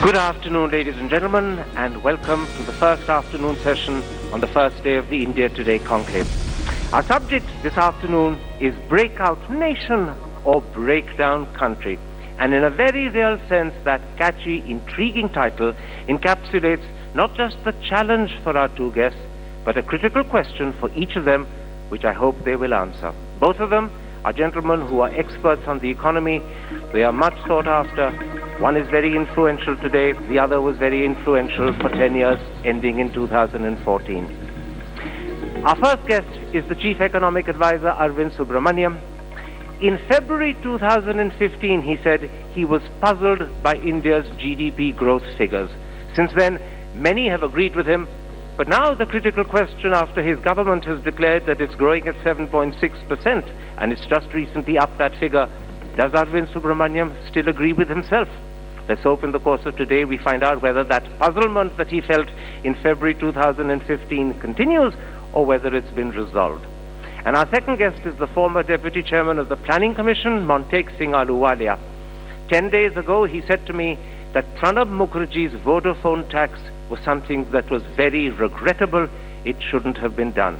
Good afternoon, ladies and gentlemen, and welcome to the first afternoon session on the first day of the India Today Conclave. Our subject this afternoon is Breakout Nation or Breakdown Country. And in a very real sense, that catchy, intriguing title encapsulates not just the challenge for our two guests, but a critical question for each of them, which I hope they will answer. Both of them are gentlemen who are experts on the economy. They are much sought after. One is very influential today. The other was very influential for 10 years, ending in 2014. Our first guest is the Chief Economic Advisor, Arvind Subramanian. In February 2015, he said he was puzzled by India's GDP growth figures. Since then, many have agreed with him. But now the critical question, after his government has declared that it's growing at 7.6%, and it's just recently upped that figure, does Arvind Subramanian still agree with himself? Let's hope in the course of today we find out whether that puzzlement that he felt in February 2015 continues or whether it's been resolved. And our second guest is the former Deputy Chairman of the Planning Commission, Montek Singh Ahluwalia. 10 days ago, he said to me that Pranab Mukherjee's Vodafone tax was something that was very regrettable. It shouldn't have been done.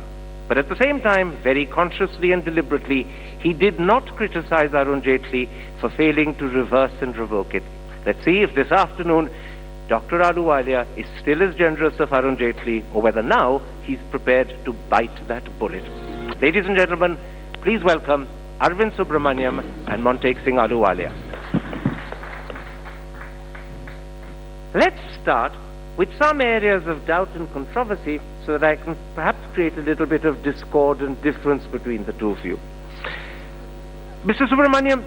But at the same time, very consciously and deliberately, he did not criticize Arun Jaitley for failing to reverse and revoke it. Let's see if this afternoon Dr. Ahluwalia is still as generous of Arun Jaitley, or whether now he's prepared to bite that bullet. Ladies and gentlemen, please welcome Arvind Subramanian and Montek Singh Ahluwalia. Let's start with some areas of doubt and controversy so that I can perhaps create a little bit of discord and difference between the two of you. Mr. Subramanian,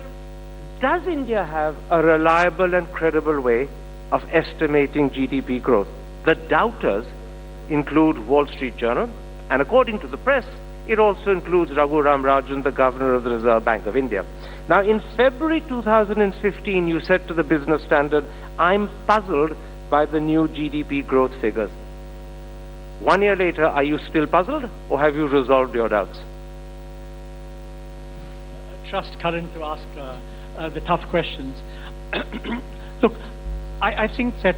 does India have a reliable and credible way of estimating GDP growth? The doubters include Wall Street Journal, and according to the press, it also includes Raghuram Rajan, the Governor of the Reserve Bank of India. Now, in February 2015, you said to the Business Standard, "I'm puzzled by the new GDP growth figures." 1 year later, are you still puzzled, or have you resolved your doubts? Trust Karan to ask the tough questions. Look, I think that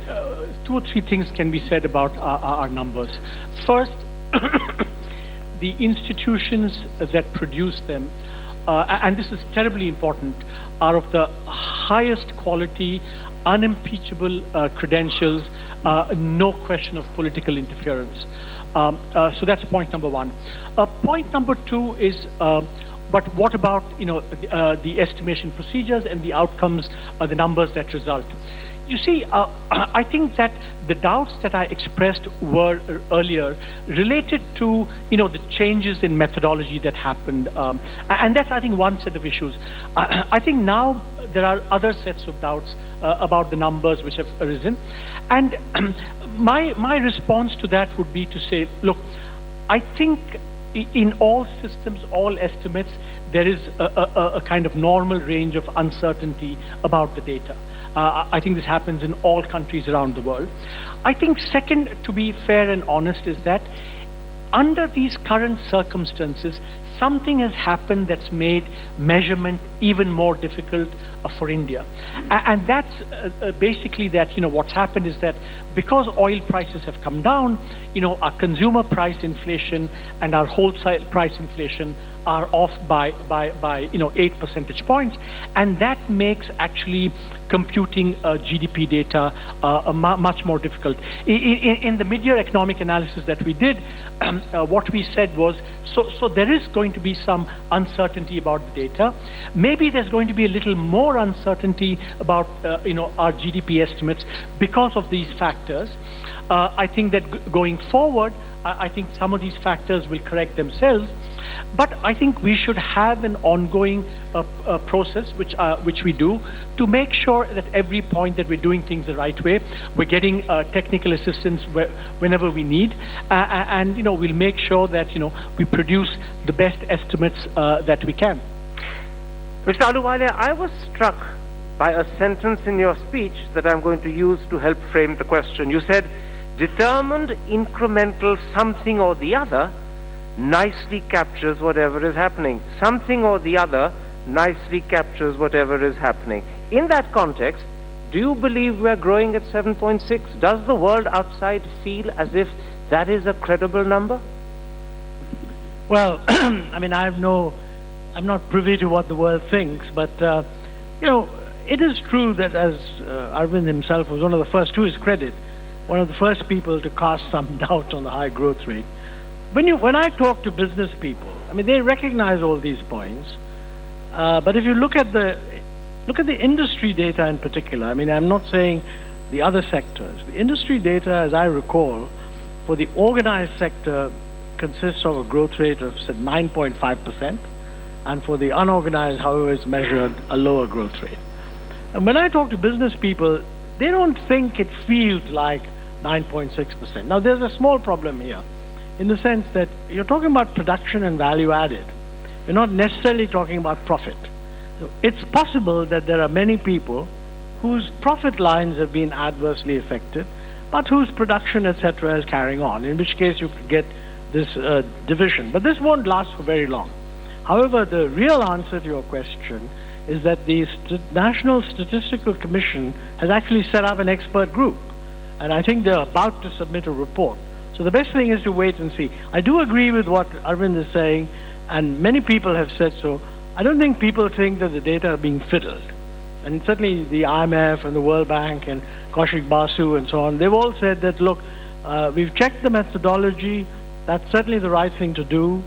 2 or 3 things can be said about our numbers. First, the institutions that produce them, and this is terribly important, are of the highest quality, unimpeachable credentials, no question of political interference. So that's point number one. Point number two is, but what about the estimation procedures and the outcomes, the numbers that result? You see, I think that the doubts that I expressed were earlier related to the changes in methodology that happened, and that's, I think, one set of issues. I think now there are other sets of doubts about the numbers which have arisen, and my response to that would be to say, look, I think in all systems, all estimates, there is a kind of normal range of uncertainty about the data. I think this happens in all countries around the world. I think second, to be fair and honest, is that under these current circumstances, something has happened that's made measurement even more difficult for India. And that's basically that, what's happened is that because oil prices have come down, our consumer price inflation and our wholesale price inflation are off by 8 percentage points, and that makes actually computing GDP data much more difficult. In the mid-year economic analysis that we did, what we said was, so there is going to be some uncertainty about the data. Maybe there's going to be a little more uncertainty about our GDP estimates because of these factors. I think that going forward, I think some of these factors will correct themselves. But I think we should have an ongoing process, which we do, to make sure that every point that we're doing things the right way, we're getting technical assistance whenever we need, and we'll make sure that we produce the best estimates that we can. Mr. Ahluwalia, I was struck by a sentence in your speech that I'm going to use to help frame the question. You said, "Determined incremental something or the other nicely captures whatever is happening." Something or the other nicely captures whatever is happening. In that context, Do you believe we're growing at 7.6? Does the world outside feel as if that is a credible number? Well, I mean, I'm not privy to what the world thinks, but, it is true that as Arvind himself was one of the first, to his credit, one of the first people to cast some doubt on the high growth rate. When I talk to business people, I mean, they recognize all these points, but if you look at the industry data in particular, I mean, I'm not saying the other sectors. The industry data, as I recall, for the organized sector consists of a growth rate of, say, 9.5%, and for the unorganized, however, is measured a lower growth rate. And when I talk to business people, they don't think it feels like 9.6%. Now, there's a small problem here, in the sense that you're talking about production and value added. You're not necessarily talking about profit. So it's possible that there are many people whose profit lines have been adversely affected, but whose production, etc., is carrying on, in which case you could get this division. But this won't last for very long. However, the real answer to your question is that the National Statistical Commission has actually set up an expert group, and I think they're about to submit a report. So the best thing is to wait and see. I do agree with what Arvind is saying, and many people have said so. I don't think people think that the data are being fiddled. And certainly the IMF and the World Bank and Kaushik Basu and so on, they've all said that, look, we've checked the methodology, that's certainly the right thing to do,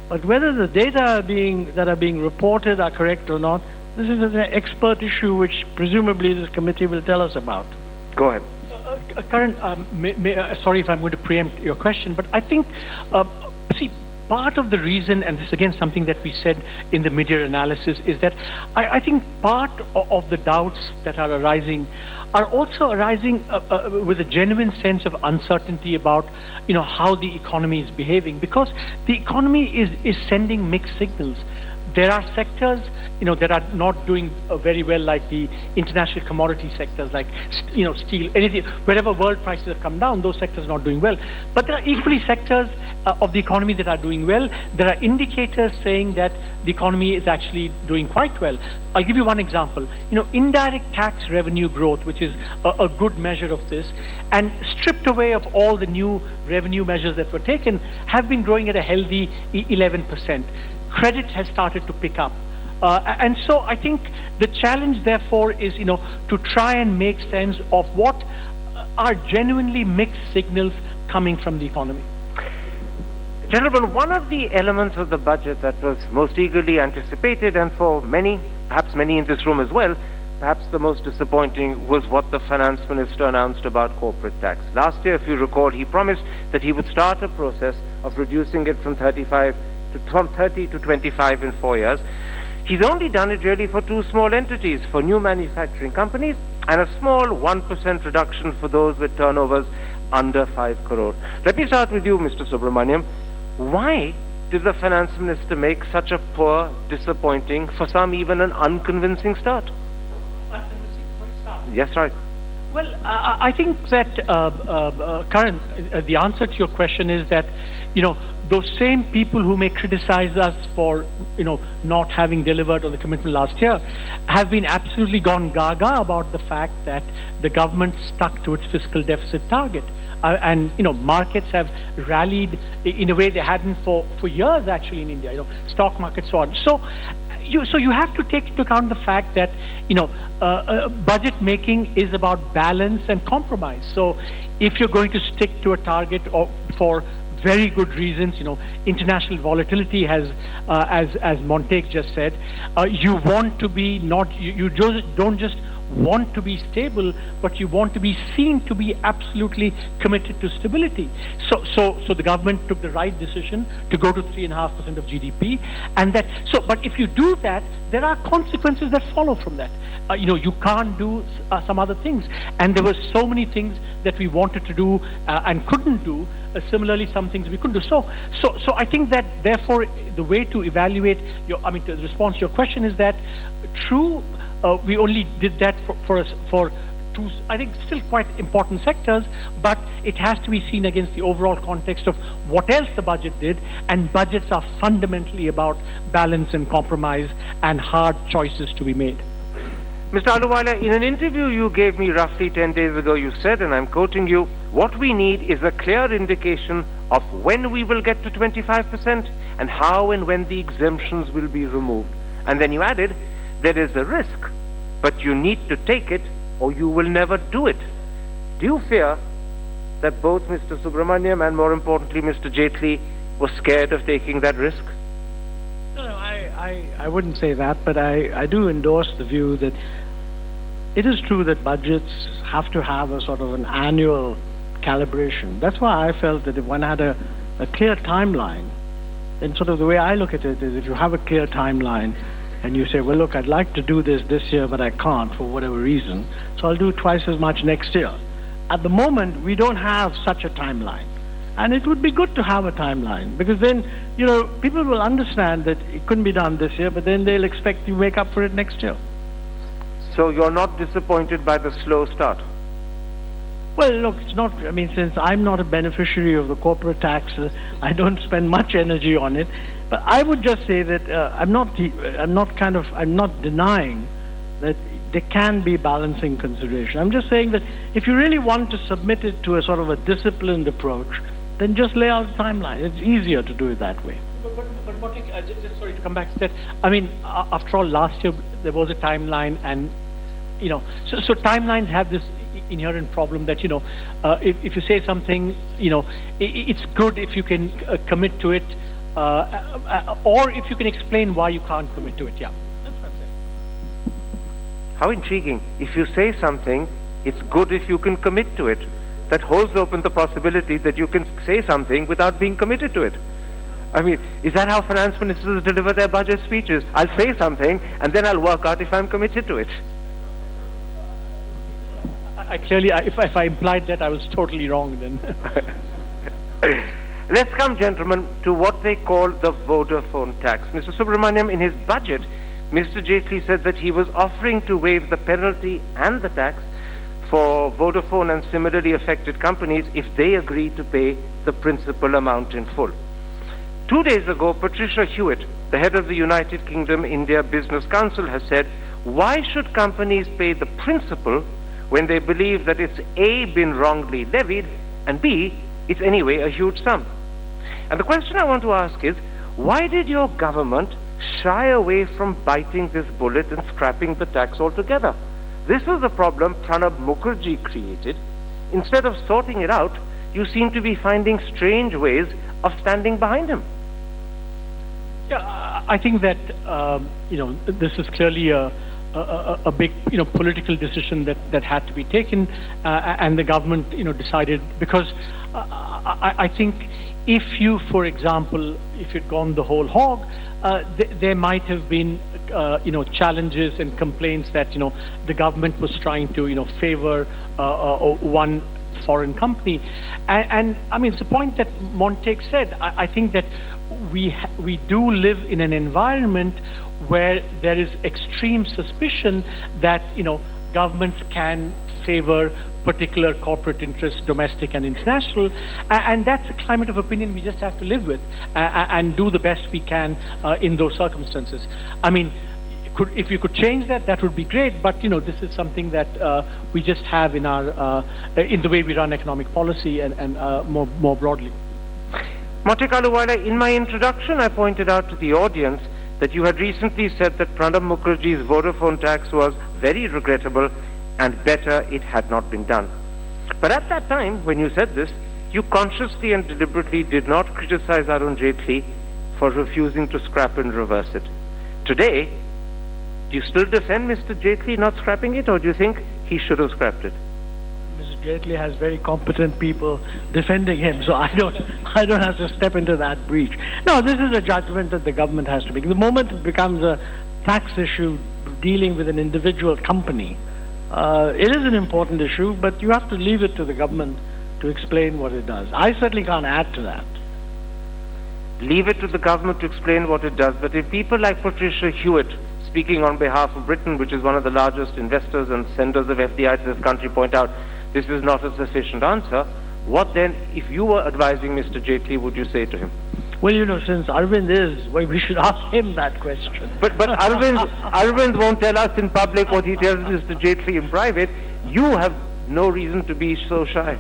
but whether the data that are being reported are correct or not, this is an expert issue which presumably this committee will tell us about. Go ahead. Karan, sorry if I'm going to preempt your question, but I think, see, part of the reason, and this is again something that we said in the mid-year analysis, is that I think part of the doubts that are arising are also arising with a genuine sense of uncertainty about, how the economy is behaving, because the economy is sending mixed signals. There are sectors, that are not doing very well, like the international commodity sectors, like, steel, anything. Wherever world prices have come down, those sectors are not doing well. But there are equally sectors of the economy that are doing well. There are indicators saying that the economy is actually doing quite well. I'll give you one example. Indirect tax revenue growth, which is a good measure of this, and stripped away of all the new revenue measures that were taken, have been growing at a healthy 11%. Credit has started to pick up. And so I think the challenge, therefore, is, to try and make sense of what are genuinely mixed signals coming from the economy. Gentlemen, one of the elements of the budget that was most eagerly anticipated, and for many, perhaps many in this room as well, perhaps the most disappointing, was what the finance minister announced about corporate tax. Last year, if you recall, he promised that he would start a process of reducing it from 30 to 25 in 4 years. He's only done it really for two small entities, for new manufacturing companies, and a small 1% reduction for those with turnovers under 5 crore. Let me start with you, Mr. Subramanian. Why did the finance minister make such a poor, disappointing, for some even an unconvincing start? Yes, right. Well, I think that, Karan, the answer to your question is that, those same people who may criticize us for, not having delivered on the commitment last year, have been absolutely gone gaga about the fact that the government stuck to its fiscal deficit target. And markets have rallied in a way they hadn't for years actually in India, stock markets, so on. So you have to take into account the fact that budget making is about balance and compromise. So if you're going to stick to a target for very good reasons, international volatility has, as Montek just said, you want to be you don't just want to be stable, but you want to be seen to be absolutely committed to stability. So the government took the right decision to go to 3.5% of GDP, and but if you do that, there are consequences that follow from that. You can't do some other things, and there were so many things that we wanted to do and couldn't do. Similarly, some things we couldn't do. So I think that therefore the way to evaluate the response to your question is that true. We only did that for two, I think, still quite important sectors, but it has to be seen against the overall context of what else the budget did, and budgets are fundamentally about balance and compromise and hard choices to be made. Mr. Ahluwalia, in an interview you gave me roughly 10 days ago, you said, and I'm quoting you, what we need is a clear indication of when we will get to 25% and how and when the exemptions will be removed. And then you added, there is a risk, but you need to take it or you will never do it. Do you fear that both Mr. Subramanian and, more importantly, Mr. Jaitley were scared of taking that risk? No, I wouldn't say that, but I do endorse the view that it is true that budgets have to have a sort of an annual calibration. That's why I felt that if one had a clear timeline, then sort of the way I look at it is if you have a clear timeline and you say, well, look, I'd like to do this year, but I can't for whatever reason, so I'll do twice as much next year. At the moment, we don't have such a timeline. And it would be good to have a timeline, because then, people will understand that it couldn't be done this year, but then they'll expect you to make up for it next year. So you're not disappointed by the slow start? Well, look, it's not, since I'm not a beneficiary of the corporate tax, I don't spend much energy on it. But I would just say that I'm not denying that there can be balancing consideration. I'm just saying that if you really want to submit it to a sort of a disciplined approach, then just lay out a timeline. It's easier to do it that way. But Montek, just sorry to come back to that. After all, last year there was a timeline, and so timelines have this inherent problem that if you say something, it's good if you can commit to it, or if you can explain why you can't commit to it. Yeah, that's what I'm saying. How intriguing. If you say something, it's good if you can commit to it. That holds open the possibility that you can say something without being committed to it. Is that how finance ministers deliver their budget speeches? I'll say something and then I'll work out if I'm committed to it. If I implied that, I was totally wrong then. Let's come, gentlemen, to what they call the Vodafone tax. Mr. Subramanian, in his budget, Mr. Jaitley said that he was offering to waive the penalty and the tax for Vodafone and similarly affected companies if they agree to pay the principal amount in full. 2 days ago, Patricia Hewitt, the head of the United Kingdom India Business Council, has said, why should companies pay the principal when they believe that it's A, been wrongly levied, and B, it's anyway a huge sum? And the question I want to ask is, why did your government shy away from biting this bullet and scrapping the tax altogether? This was the problem Pranab Mukherjee created. Instead of sorting it out, you seem to be finding strange ways of standing behind him. Yeah, I think that this is clearly a big political decision that had to be taken, and the government decided, because I think if you, for example, if you'd gone the whole hog, there might have been challenges and complaints that the government was trying to favor one foreign company, and it's the point that Montek said. I think that we do live in an environment where there is extreme suspicion that governments can favor particular corporate interests, domestic and international, and that's a climate of opinion we just have to live with and do the best we can in those circumstances. If you could change that, that would be great. But this is something that we just have in our in the way we run economic policy and more broadly. Montek Ahluwalia, in my introduction, I pointed out to the audience that you had recently said that Pranab Mukherjee's Vodafone tax was very regrettable and better it had not been done. But at that time, when you said this, you consciously and deliberately did not criticize Arun Jaitley for refusing to scrap and reverse it. Today, do you still defend Mr. Jaitley not scrapping it, or do you think he should have scrapped it? Mr. Jaitley has very competent people defending him, so I don't have to step into that breach. No, this is a judgment that the government has to make. The moment it becomes a tax issue dealing with an individual company, it is an important issue, but you have to leave it to the government to explain what it does. I certainly can't add to that. Leave it to the government to explain what it does, but if people like Patricia Hewitt, speaking on behalf of Britain, which is one of the largest investors and senders of FDI to this country, point out this is not a sufficient answer, what then, if you were advising Mr. Jaitley, would you say to him? Well, since Arvind is, well, we should ask him that question. But Arvind won't tell us in public what he tells Mr. Jaitley in private. You have no reason to be so shy.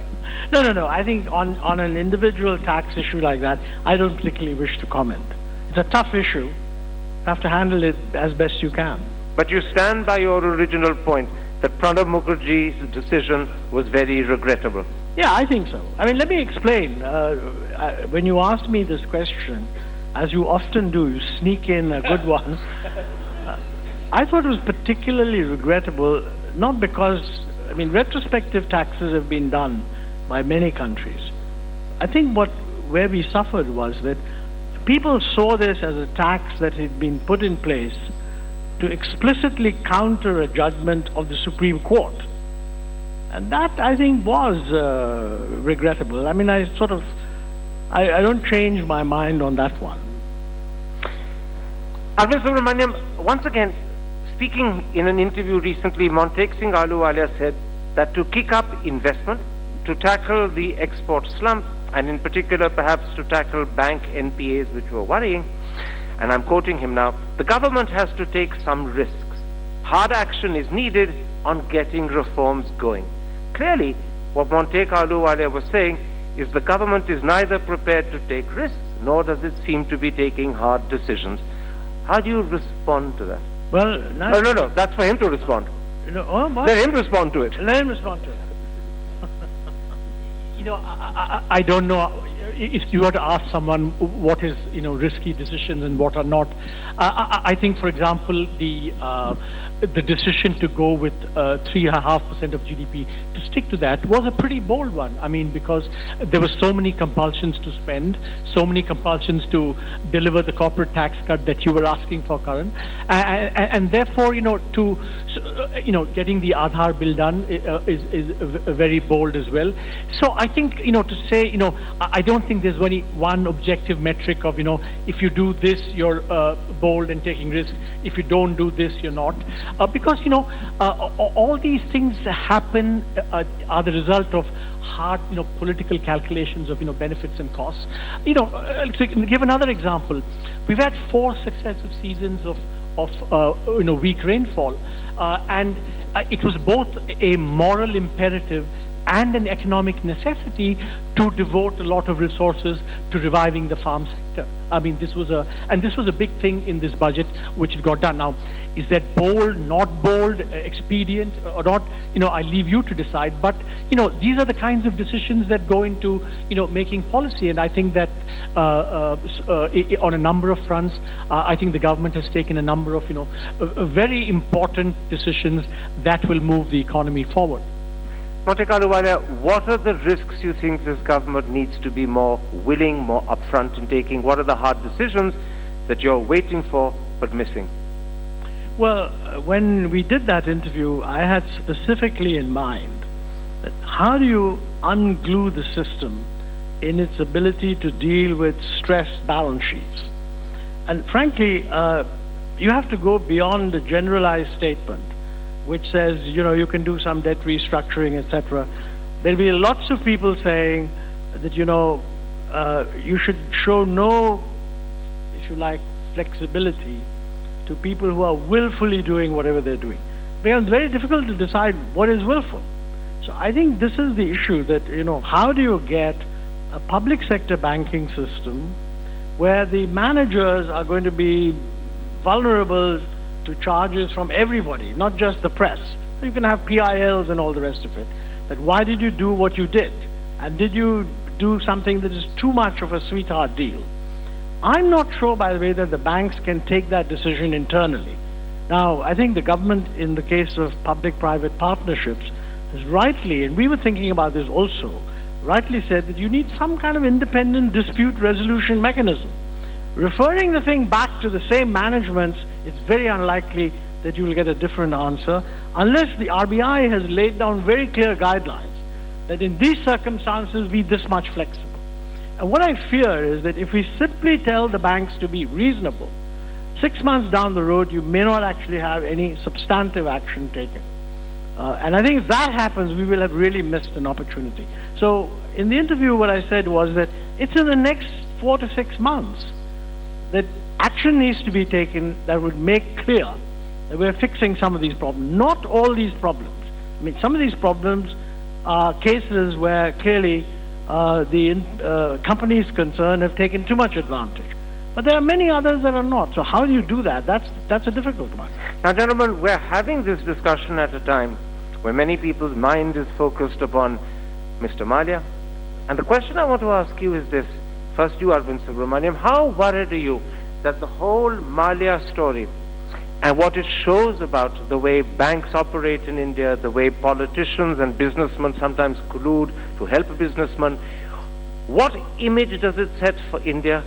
No. I think on an individual tax issue like that, I don't particularly wish to comment. It's a tough issue. You have to handle it as best you can. But you stand by your original point that Pranab Mukherjee's decision was very regrettable. Yeah, I think so. I mean, let me explain. When you asked me this question, as you often do, you sneak in a good one. I thought it was particularly regrettable, not because, retrospective taxes have been done by many countries. I think where we suffered was that people saw this as a tax that had been put in place to explicitly counter a judgment of the Supreme Court. And that, I think, was regrettable. I don't change my mind on that one. Arvind Subramanian, once again, speaking in an interview recently, Montek Singh Ahluwalia said that to kick up investment, to tackle the export slump, and in particular perhaps to tackle bank NPAs which were worrying, and I'm quoting him now, the government has to take some risks. Hard action is needed on getting reforms going. Clearly, what Montek Ahluwalia was saying is the government is neither prepared to take risks, nor does it seem to be taking hard decisions. How do you respond to that? Well, no, that's for him to respond. Let him respond to it. Let him respond to it. I don't know if you were to ask someone what is risky decisions and what are not. I think, for example, the decision to go with 3.5% of GDP, to stick to that, was a pretty bold one. Because there were so many compulsions to spend, so many compulsions to deliver the corporate tax cut that you were asking for, Karan, and therefore, getting the Aadhaar bill done is very bold as well. So I think, to say, I don't think there's only one objective metric of, if you do this, you're bold and taking risks. If you don't do this, you're not. Because, all these things happen are the result of hard, political calculations of, benefits and costs. To give another example, we've had 4 successive seasons of weak rainfall, and it was both a moral imperative and an economic necessity to devote a lot of resources to reviving the farm sector. This was a big thing in this budget, which got done. Now, is that bold, not bold, expedient or not? I leave you to decide. But these are the kinds of decisions that go into making policy, and I think that on a number of fronts, I think the government has taken a number of very important decisions that will move the economy forward. Montek Ahluwalia, what are the risks you think this government needs to be more willing, more upfront in taking? What are the hard decisions that you're waiting for but missing? Well, when we did that interview, I had specifically in mind that how do you unglue the system in its ability to deal with stressed balance sheets? And frankly, you have to go beyond the generalized statement, which says, you can do some debt restructuring, etc. There'll be lots of people saying that, you should show no, if you like, flexibility to people who are willfully doing whatever they're doing. Because it's very difficult to decide what is willful. So I think this is the issue that, how do you get a public sector banking system where the managers are going to be vulnerable to charges from everybody, not just the press. You can have PILs and all the rest of it. But why did you do what you did? And did you do something that is too much of a sweetheart deal? I'm not sure, by the way, that the banks can take that decision internally. Now, I think the government, in the case of public-private partnerships, has rightly, and we were thinking about this also, rightly said that you need some kind of independent dispute resolution mechanism. Referring the thing back to the same managements, it's very unlikely that you will get a different answer unless the RBI has laid down very clear guidelines that in these circumstances be this much flexible. And what I fear is that if we simply tell the banks to be reasonable, 6 months down the road you may not actually have any substantive action taken. And I think if that happens, we will have really missed an opportunity. So in the interview, what I said was that it's in the next 4 to 6 months, that action needs to be taken that would make clear that we're fixing some of these problems. Not all these problems. I mean, some of these problems are cases where clearly the companies concerned have taken too much advantage. But there are many others that are not. So how do you do that? That's a difficult one. Now, gentlemen, we're having this discussion at a time where many people's mind is focused upon Mr. Malia. And the question I want to ask you is this. First, you, Arvind Subramanian, how worried are you that the whole Malia story and what it shows about the way banks operate in India, the way politicians and businessmen sometimes collude to help a businessman, what image does it set for India,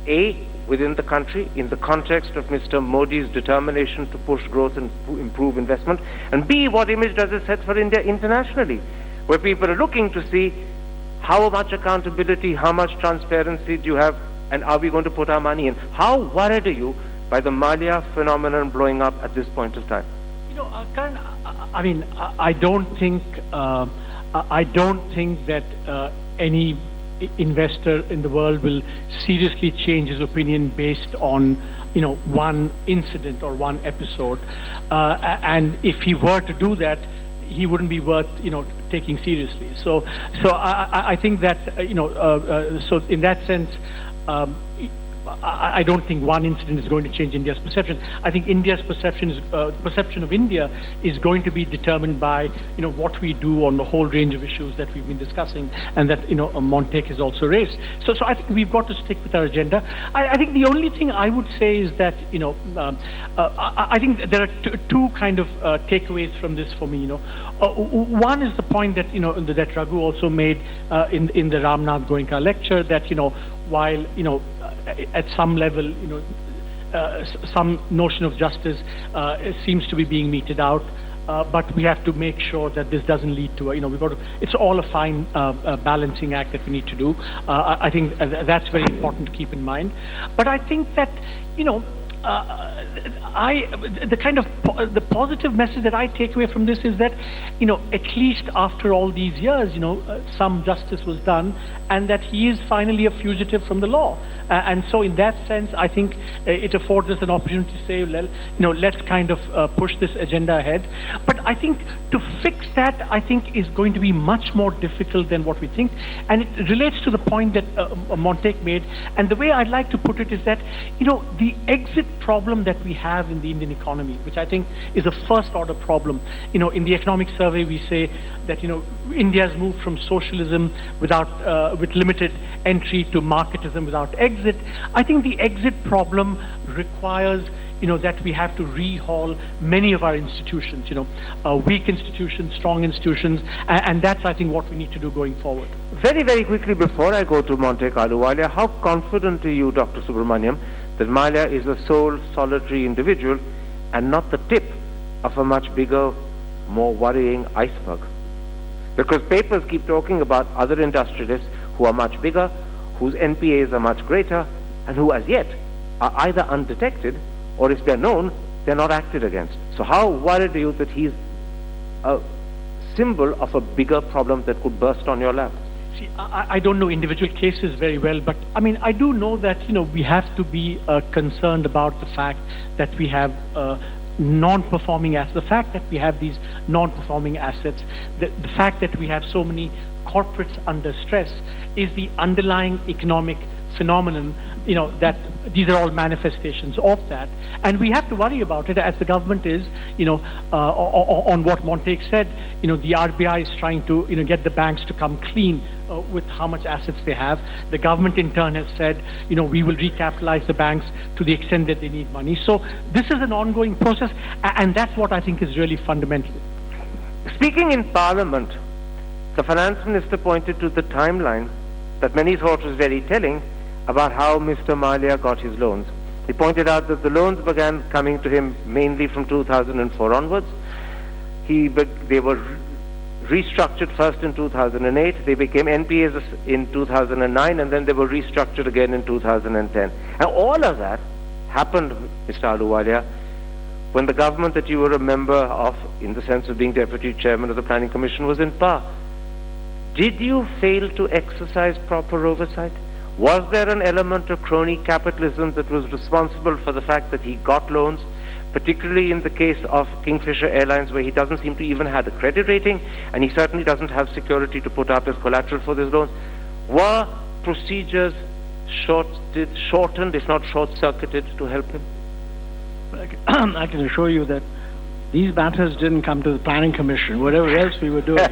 A, within the country, in the context of Mr. Modi's determination to push growth and improve investment, and B, what image does it set for India internationally, where people are looking to see how much accountability, how much transparency do you have, and are we going to put our money in? How worried are you by the Malia phenomenon blowing up at this point of time? You know, Karan, I mean, I don't think that any investor in the world will seriously change his opinion based on, you know, one incident or one episode. And if he were to do that, he wouldn't be worth, you know, taking seriously. So I think that, so in that sense, I don't think one incident is going to change India's perception. I think India's perception of India is going to be determined by, you know, what we do on the whole range of issues that we've been discussing, and that, you know, Montek has also raised. So I think we've got to stick with our agenda. I think the only thing I would say is that, you know, I think there are two kind of takeaways from this for me. You know, one is the point that, you know, that Raghu also made in the Ramnath Goenka lecture, that, you know, while, you know, at some level, you know, some notion of justice seems to be being meted out, but we have to make sure that this doesn't lead to, you know, it's all a fine balancing act that we need to do. I think that's very important to keep in mind. But I think that, you know, the positive message that I take away from this is that, you know, at least after all these years, you know, some justice was done, and that he is finally a fugitive from the law. And so in that sense, I think it affords us an opportunity to say, well, you know, let's kind of push this agenda ahead. But I think to fix that, I think, is going to be much more difficult than what we think. And it relates to the point that Montek made. And the way I'd like to put it is that, you know, the exit problem that we have in the Indian economy, which I think is a first order problem. You know, in the economic survey, we say that, you know, India has moved from socialism with limited entry to marketism without exit. I think the exit problem requires, you know, that we have to rehaul many of our institutions, you know, weak institutions, strong institutions, and that's, I think, what we need to do going forward. Very, very quickly, before I go to Montek Ahluwalia, how confident are you, Dr. Subramanian, that Malia is a sole, solitary individual and not the tip of a much bigger, more worrying iceberg? Because papers keep talking about other industrialists who are much bigger, whose NPAs are much greater, and who as yet are either undetected, or if they're known, they're not acted against. So how worried are you that he's a symbol of a bigger problem that could burst on your lap? See, I don't know individual cases very well, but I mean, I do know that, you know, we have to be concerned about the fact that we have non-performing assets, the fact that we have these non-performing assets, the fact that we have so many corporates under stress is the underlying economic phenomenon, you know, that these are all manifestations of that. And we have to worry about it, as the government is, you know, on what Montek said, you know, the RBI is trying to, you know, get the banks to come clean with how much assets they have. The government in turn has said, you know, we will recapitalize the banks to the extent that they need money. So this is an ongoing process, and that's what I think is really fundamental. Speaking in Parliament, the finance minister pointed to the timeline that many thought was very telling about how Mr. Malia got his loans. He pointed out that the loans began coming to him mainly from 2004 onwards. They were restructured first in 2008, they became NPAs in 2009, and then they were restructured again in 2010. And all of that happened, Mr. Ahluwalia, when the government that you were a member of, in the sense of being deputy chairman of the Planning Commission, was in power. Did you fail to exercise proper oversight? Was there an element of crony capitalism that was responsible for the fact that he got loans, particularly in the case of Kingfisher Airlines, where he doesn't seem to even have a credit rating, and he certainly doesn't have security to put up as collateral for these loans? Were procedures shortened, if not short-circuited, to help him? I can assure you that these matters didn't come to the Planning Commission. Whatever else we were doing,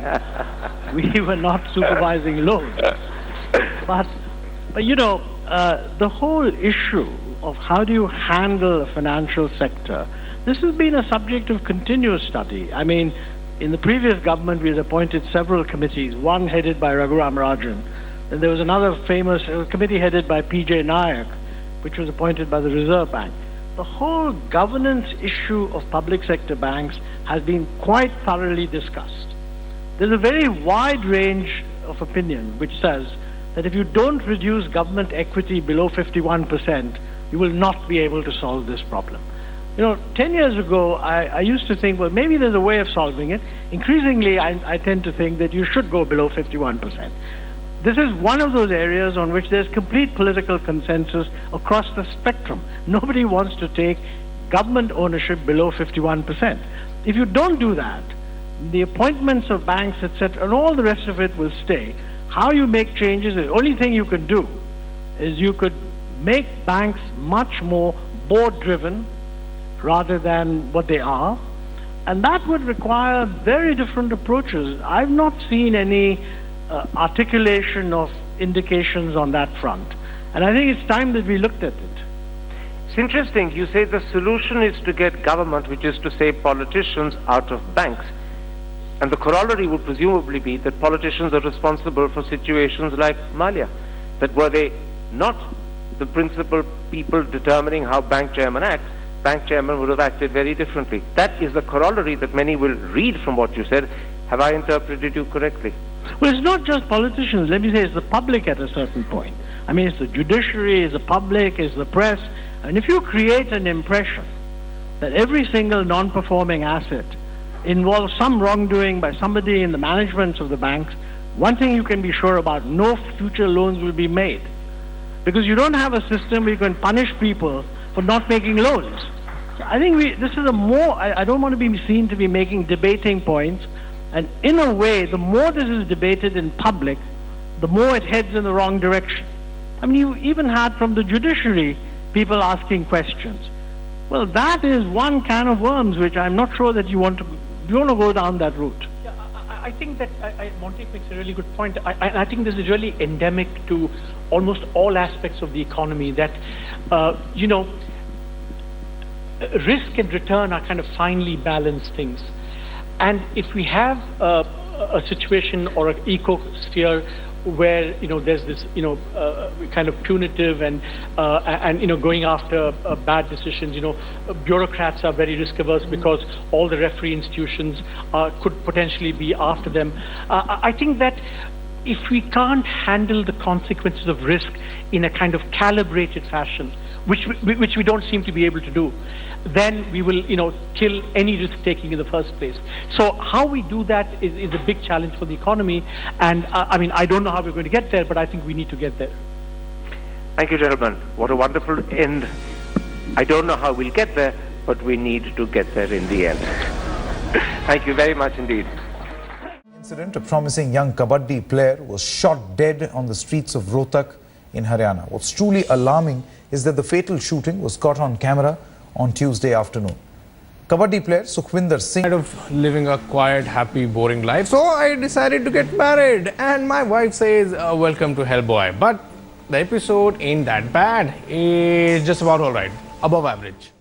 we were not supervising loans. But you know, the whole issue of how do you handle a financial sector, this has been a subject of continuous study. I mean, in the previous government, we had appointed several committees, one headed by Raghuram Rajan. Then there was another famous committee headed by P.J. Nayak, which was appointed by the Reserve Bank. The whole governance issue of public sector banks has been quite thoroughly discussed. There's a very wide range of opinion which says that if you don't reduce government equity below 51%, you will not be able to solve this problem. You know, 10 years ago, I used to think, well, maybe there's a way of solving it. Increasingly, I tend to think that you should go below 51%. This is one of those areas on which there's complete political consensus across the spectrum. Nobody wants to take government ownership below 51%. If you don't do that, the appointments of banks, etc., and all the rest of it will stay. How you make changes, the only thing you can do is you could make banks much more board-driven rather than what they are, and that would require very different approaches. I've not seen any articulation of indications on that front, and I think it's time that we looked at it. It's interesting, you say the solution is to get government, which is to say politicians, out of banks. And the corollary would presumably be that politicians are responsible for situations like Malia. That were they not the principal people determining how bank chairman acts, bank chairman would have acted very differently. That is the corollary that many will read from what you said. Have I interpreted you correctly? Well, it's not just politicians. Let me say it's the public at a certain point. I mean, it's the judiciary, it's the public, it's the press. And if you create an impression that every single non-performing asset involves some wrongdoing by somebody in the management of the banks, one thing you can be sure about, no future loans will be made. Because you don't have a system where you can punish people for not making loans. So I think this is I don't want to be seen to be making debating points. And in a way, the more this is debated in public, the more it heads in the wrong direction. I mean, you even had from the judiciary people asking questions. Well, that is one can of worms which I'm not sure that you want to go down that route. Yeah, I think that Montek makes a really good point. I think this is really endemic to almost all aspects of the economy, that, you know, risk and return are kind of finely balanced things. And if we have a situation or an ecosphere where, you know, there's this, you know, kind of punitive and you know, going after bad decisions, you know, bureaucrats are very risk averse because all the referee institutions could potentially be after them. I think that if we can't handle the consequences of risk in a kind of calibrated fashion, which we don't seem to be able to do, then we will, you know, kill any risk-taking in the first place. So how we do that is a big challenge for the economy, and I mean, I don't know how we're going to get there, but I think we need to get there. Thank you, gentlemen. What a wonderful end. I don't know how we'll get there, but we need to get there in the end. Thank you very much indeed. Incident, a promising young kabaddi player was shot dead on the streets of Rohtak in Haryana. What's truly alarming is that the fatal shooting was caught on camera on Tuesday afternoon. Kabaddi player Sukhwinder Singh, Kind of living a quiet, happy, boring life, so I decided to get married, and my wife says welcome to hell, boy. But the episode ain't that bad. It's just about all right, above average.